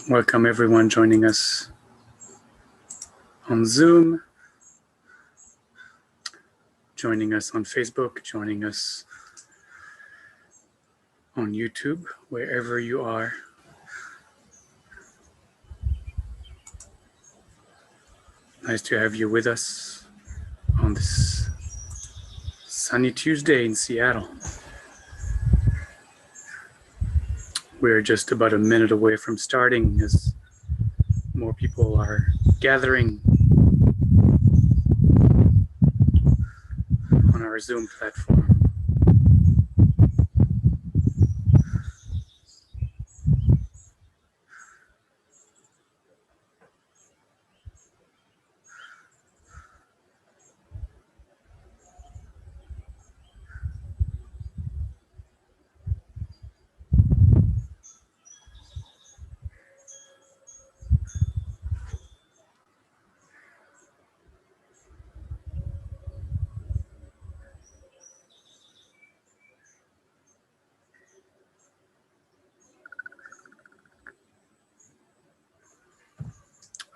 Welcome everyone joining us on Zoom, joining us on Facebook, joining us on YouTube, wherever you are. Nice to have you with us on this sunny Tuesday in Seattle. We're just about a minute away from starting as more people are gathering on our Zoom platform.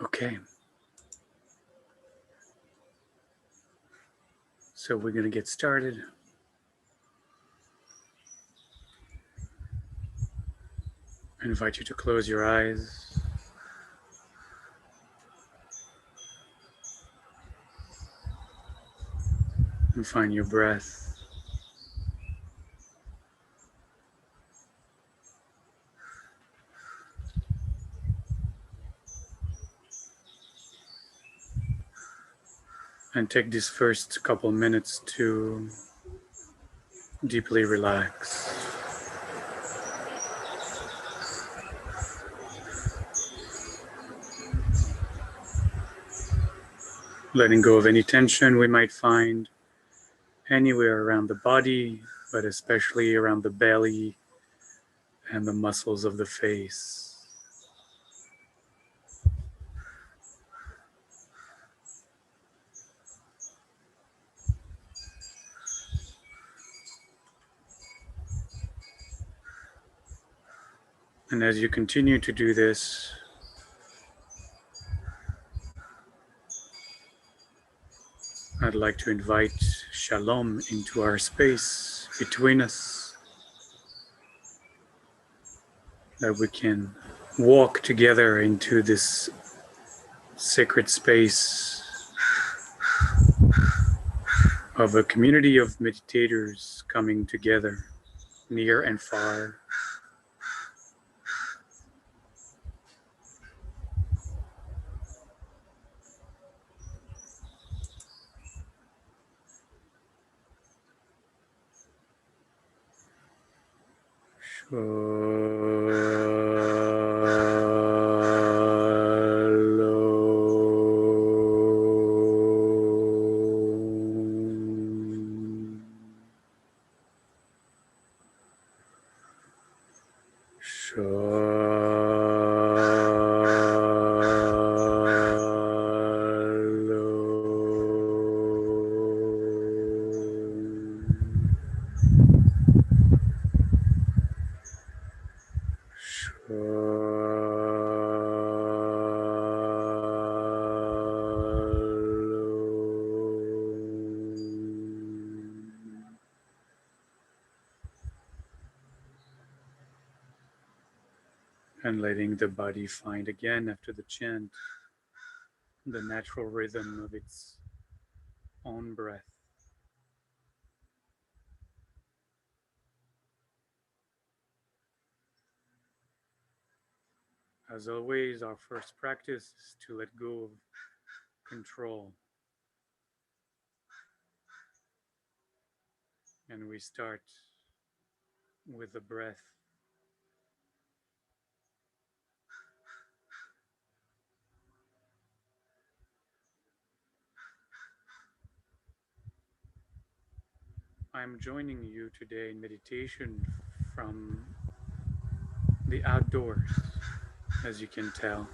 Okay. So we're going to get started. I invite you to close your eyes. And find your breath. And take these first couple minutes to deeply relax. Letting go of any tension we might find anywhere around the body, but especially around the belly and the muscles of the face. And as you continue to do this, I'd like to invite Shalom into our space between us, that we can walk together into this sacred space of a community of meditators coming together, near and far. And letting the body find again, after the chant, the natural rhythm of its own breath. As always, our first practice is to let go of control. And we start with the breath. I'm joining you today in meditation from the outdoors, as you can tell.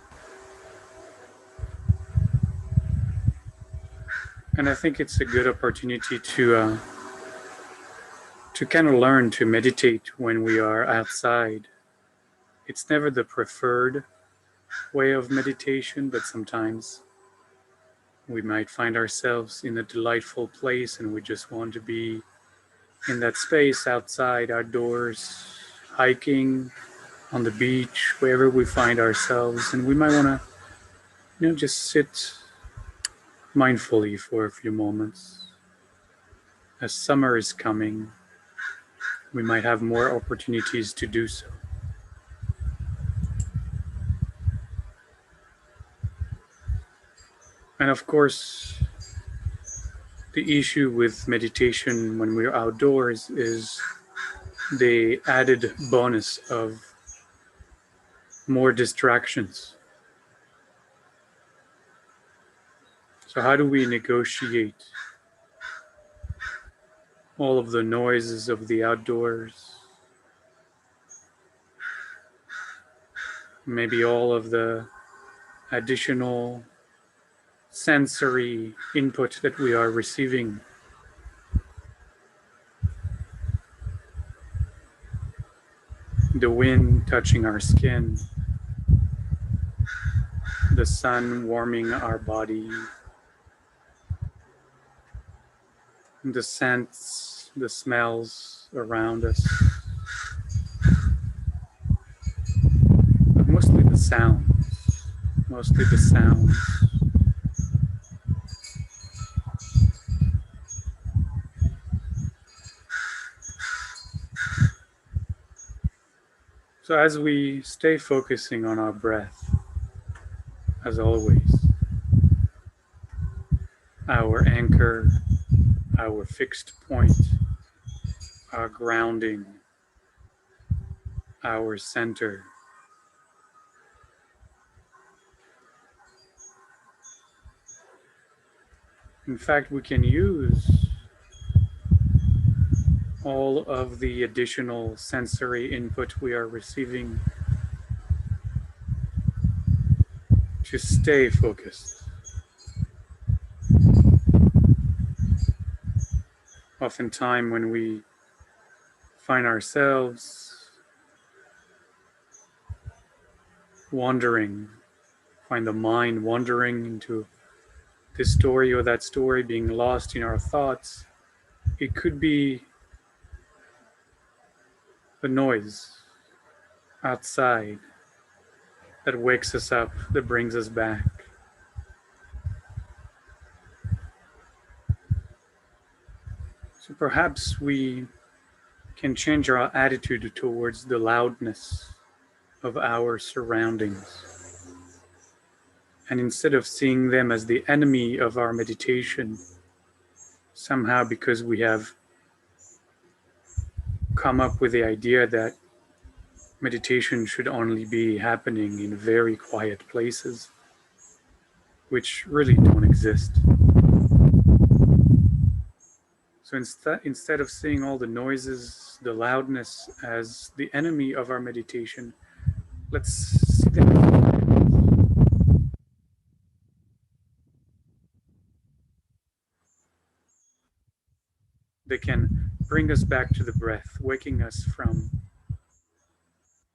And I think it's a good opportunity to kind of learn to meditate when we are outside. It's never the preferred way of meditation, but sometimes we might find ourselves in a delightful place and we just want to be in that space outside, outdoors, hiking, on the beach, wherever we find ourselves. And we might want to, just sit mindfully for a few moments. As summer is coming, we might have more opportunities to do so. And of course, the issue with meditation when we're outdoors is the added bonus of more distractions. So how do we negotiate all of the noises of the outdoors? Maybe all of the additional sensory input that we are receiving. The wind touching our skin, the sun warming our body, the scents, the smells around us, but mostly the sounds, So as we stay focusing on our breath, as always, our anchor, our fixed point, our grounding, our center. In fact, we can use all of the additional sensory input we are receiving to stay focused. Oftentimes when we find ourselves wandering, find the mind wandering into this story or that story, being lost in our thoughts, it could be the noise outside that wakes us up, that brings us back. So perhaps we can change our attitude towards the loudness of our surroundings. And instead of seeing them as the enemy of our meditation, somehow because we have come up with the idea that meditation should only be happening in very quiet places, which really don't exist. So instead of seeing all the noises, the loudness as the enemy of our meditation, let's see them as friends. They can bring us back to the breath, waking us from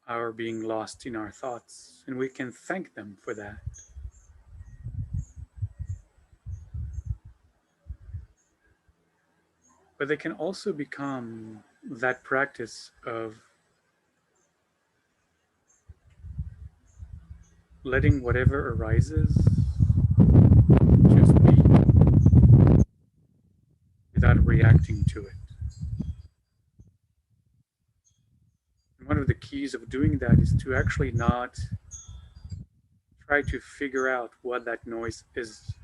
our being lost in our thoughts, and we can thank them for that. But they can also become that practice of letting whatever arises just be without reacting to it. And one of the keys of doing that is to actually not try to figure out what that noise is.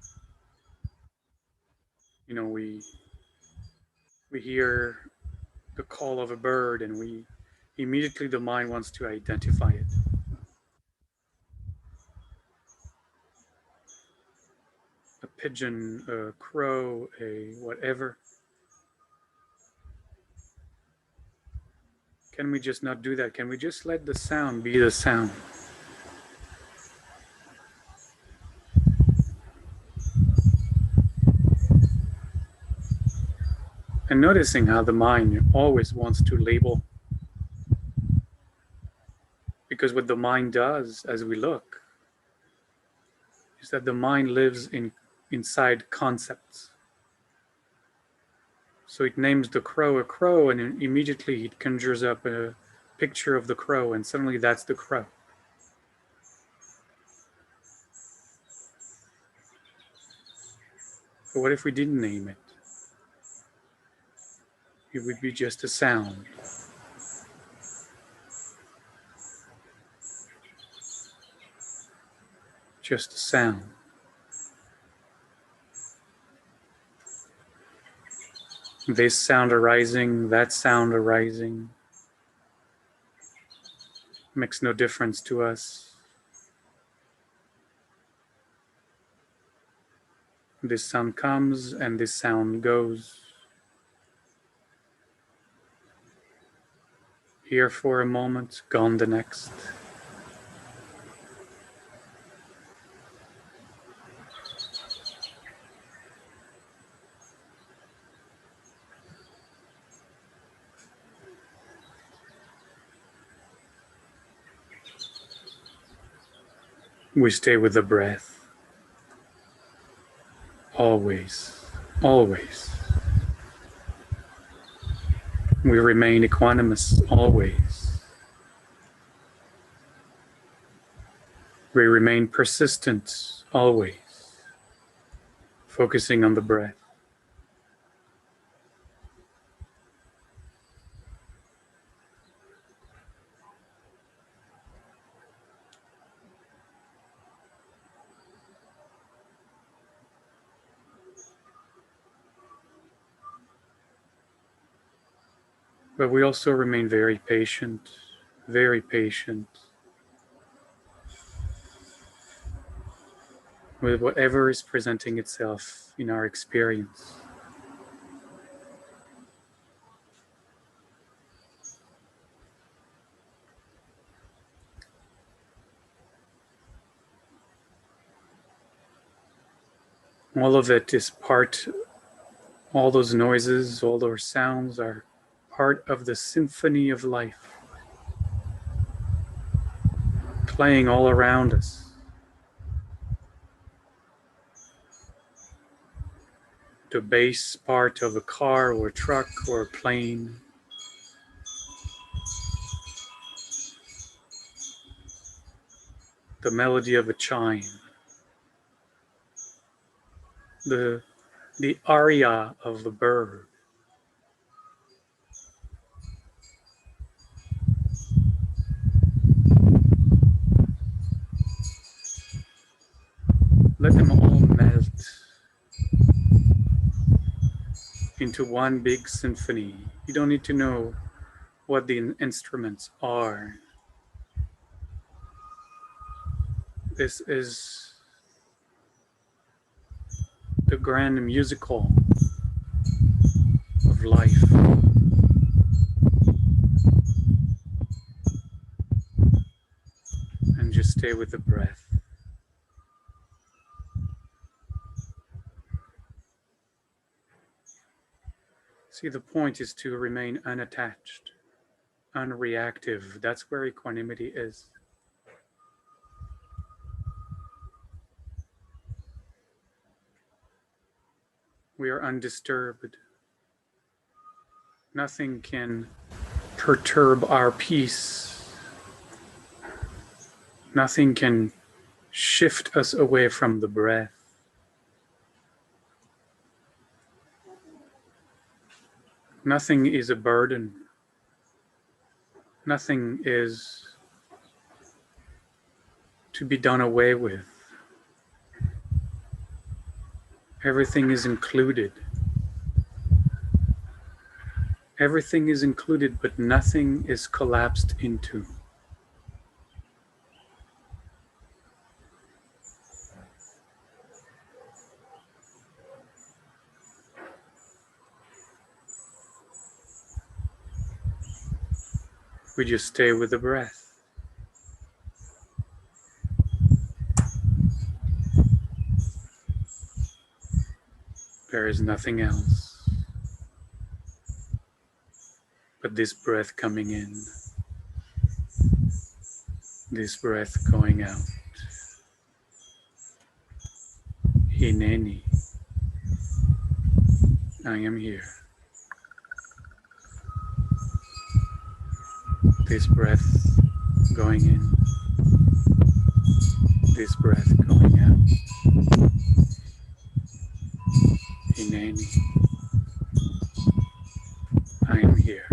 We hear the call of a bird and immediately the mind wants to identify it. A pigeon, a crow, a whatever. Can we just not do that? Can we just let the sound be the sound? And noticing how the mind always wants to label. Because what the mind does as we look is that the mind lives inside concepts. So it names the crow a crow, and immediately it conjures up a picture of the crow, and suddenly that's the crow. But what if we didn't name it? It would be just a sound. Just a sound. This sound arising, that sound arising, makes no difference to us. This sound comes and this sound goes. Here for a moment, gone the next. We stay with the breath. Always, always. We remain equanimous always. We remain persistent always, focusing on the breath. But we also remain very patient with whatever is presenting itself in our experience. All of it is part, all those noises, all those sounds are part of the symphony of life, playing all around us. The bass part of a car or a truck or a plane. The melody of a chime. The aria of the bird. Let them all melt into one big symphony. You don't need to know what the instruments are. This is the grand musical of life. And just stay with the breath. See, the point is to remain unattached, unreactive. That's where equanimity is. We are undisturbed. Nothing can perturb our peace. Nothing can shift us away from the breath. Nothing is a burden. Nothing is to be done away with. Everything is included. Everything is included, but nothing is collapsed into. We just stay with the breath. There is nothing else but this breath coming in, this breath going out. Hineni. I am here. This breath going in, this breath going out. Hineni. I am here.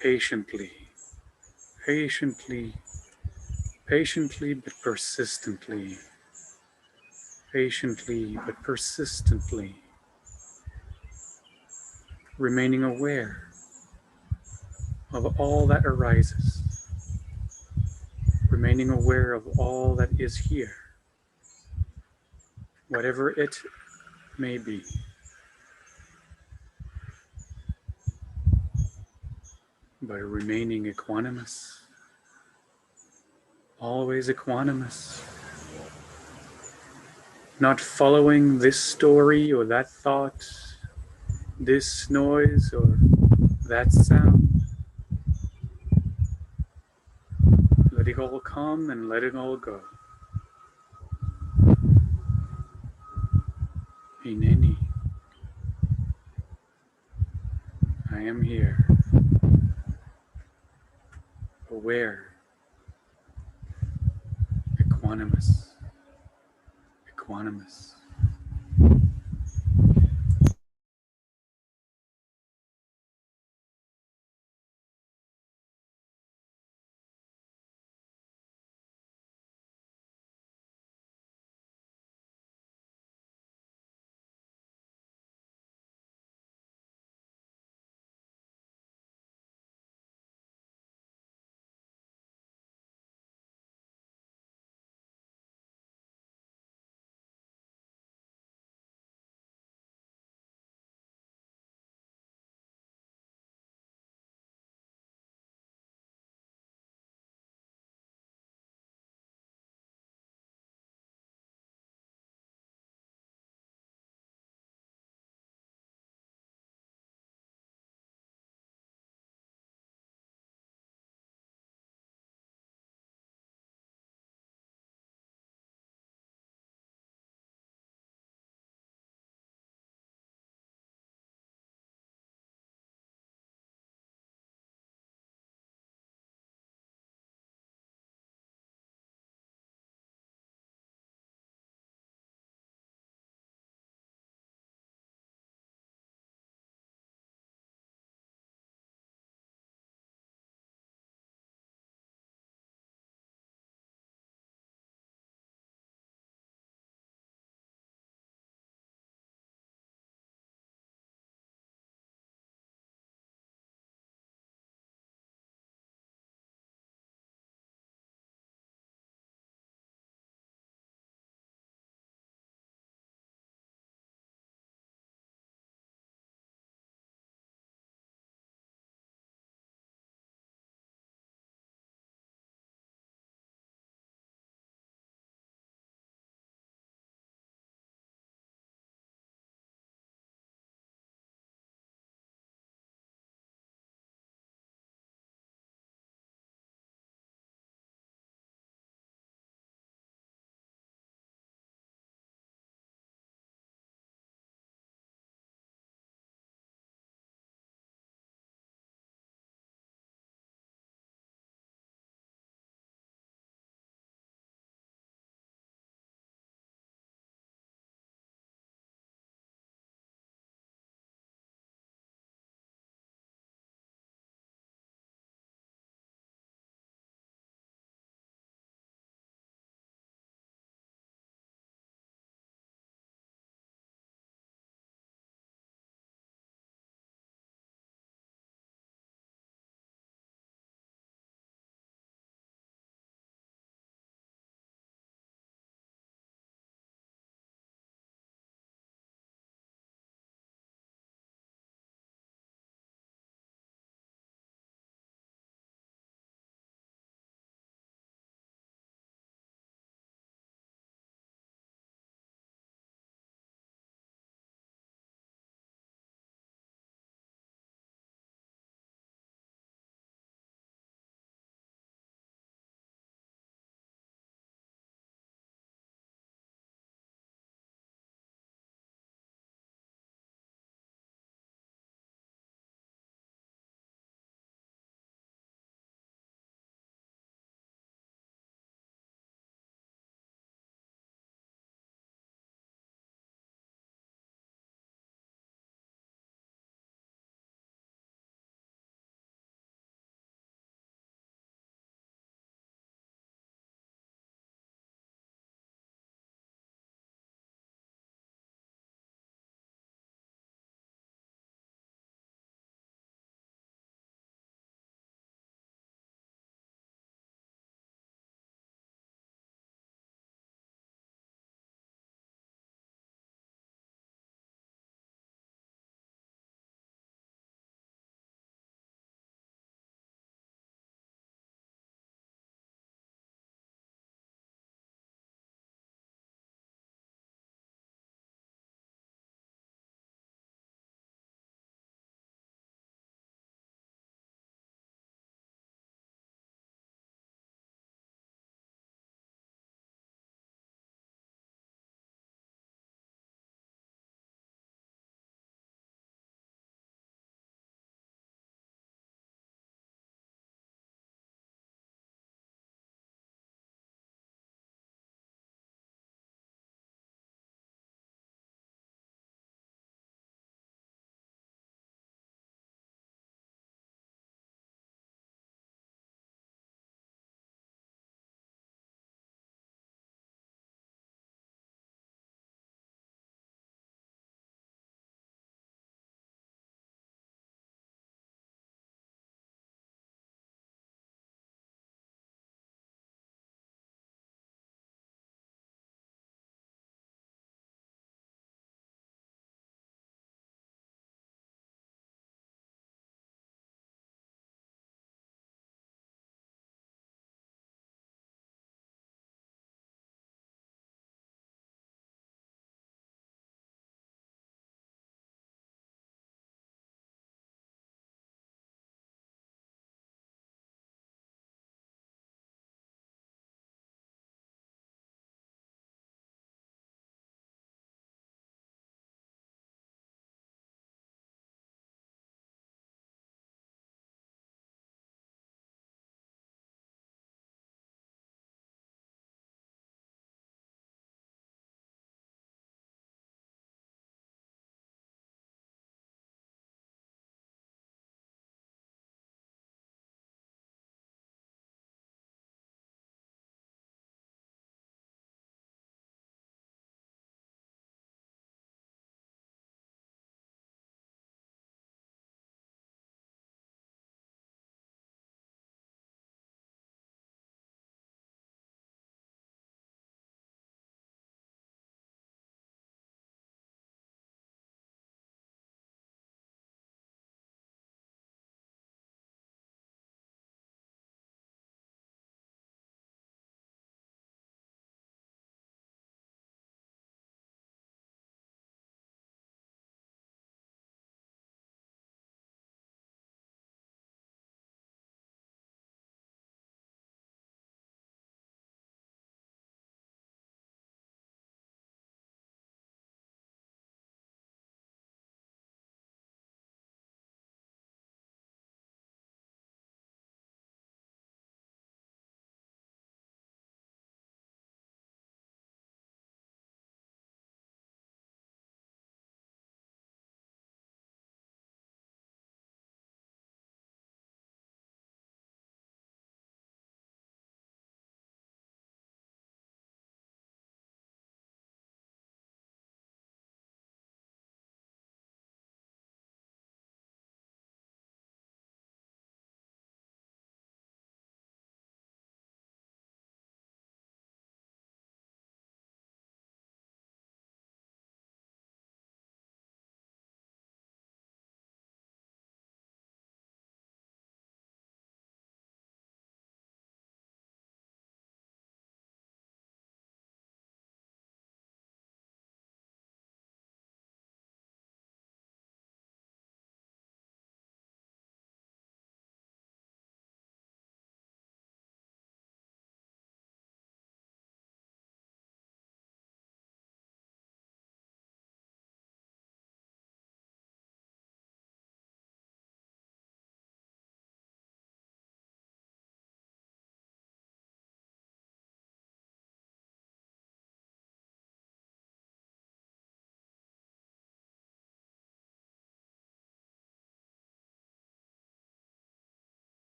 Patiently, patiently, patiently but persistently, patiently but persistently, remaining aware of all that arises, remaining aware of all that is here, whatever it may be, but remaining equanimous, always equanimous, not following this story or that thought, this noise or that sound. Let it all come and let it all go. Hineni. I am here, aware, equanimous, equanimous.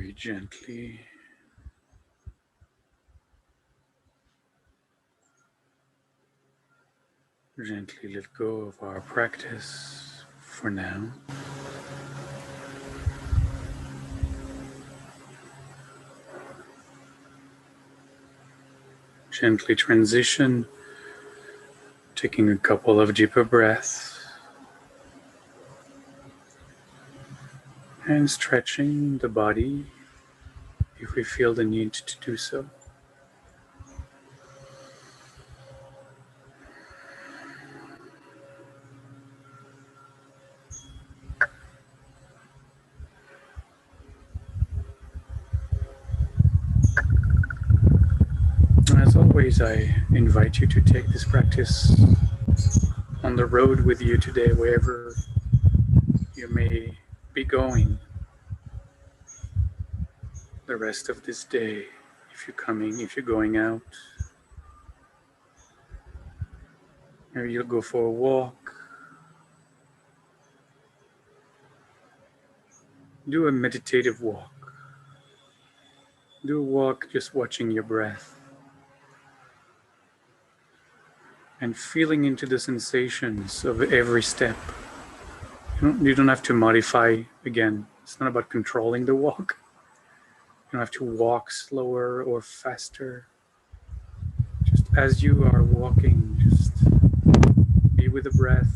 Very gently. Gently let go of our practice for now. Gently transition, taking a couple of deeper breaths and stretching the body if we feel the need to do so. As always, I invite you to take this practice on the road with you today, wherever you may be going the rest of this day. If you're going out, maybe you'll go for a walk. Do a meditative walk. Do a walk just watching your breath and feeling into the sensations of every step. You don't have to modify, again, it's not about controlling the walk. You don't have to walk slower or faster. Just as you are walking, just be with the breath,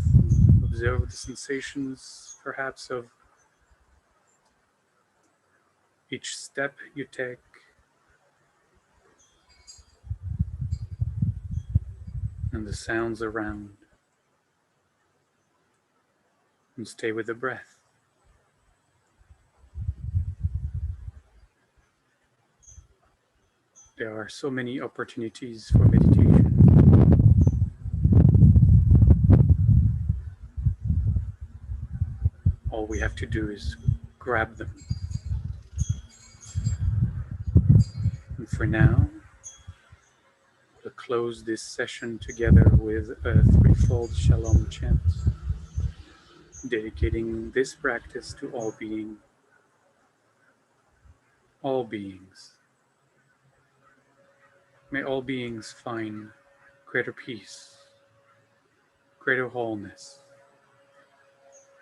observe the sensations perhaps of each step you take. And the sounds around. And stay with the breath. There are so many opportunities for meditation. All we have to do is grab them. And for now, we'll close this session together with a threefold Shalom chant, dedicating this practice to all beings. May all beings find greater peace, greater wholeness,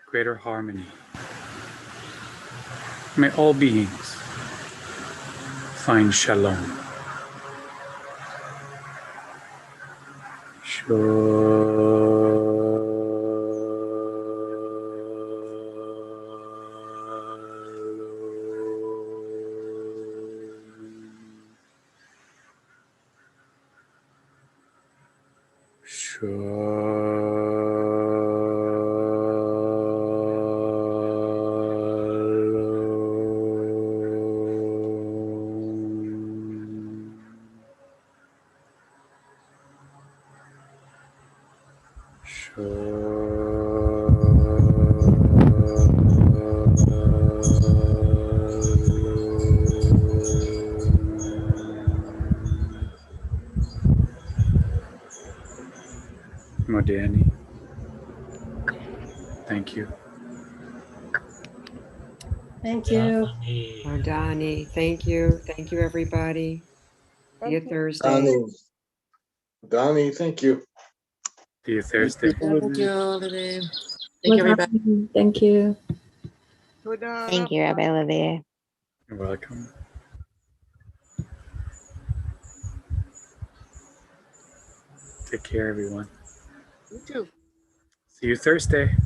greater harmony. May all beings find Shalom. Modani, thank you. Thank you. Donnie, thank you. Thank you, everybody. See you Thursday. Donnie, thank you. See you Thursday. Thank you, Olivier. Thank you, everybody. Thank you. Thank you, Rabbi Olivier. You're welcome. Take care, everyone. You too. See you Thursday.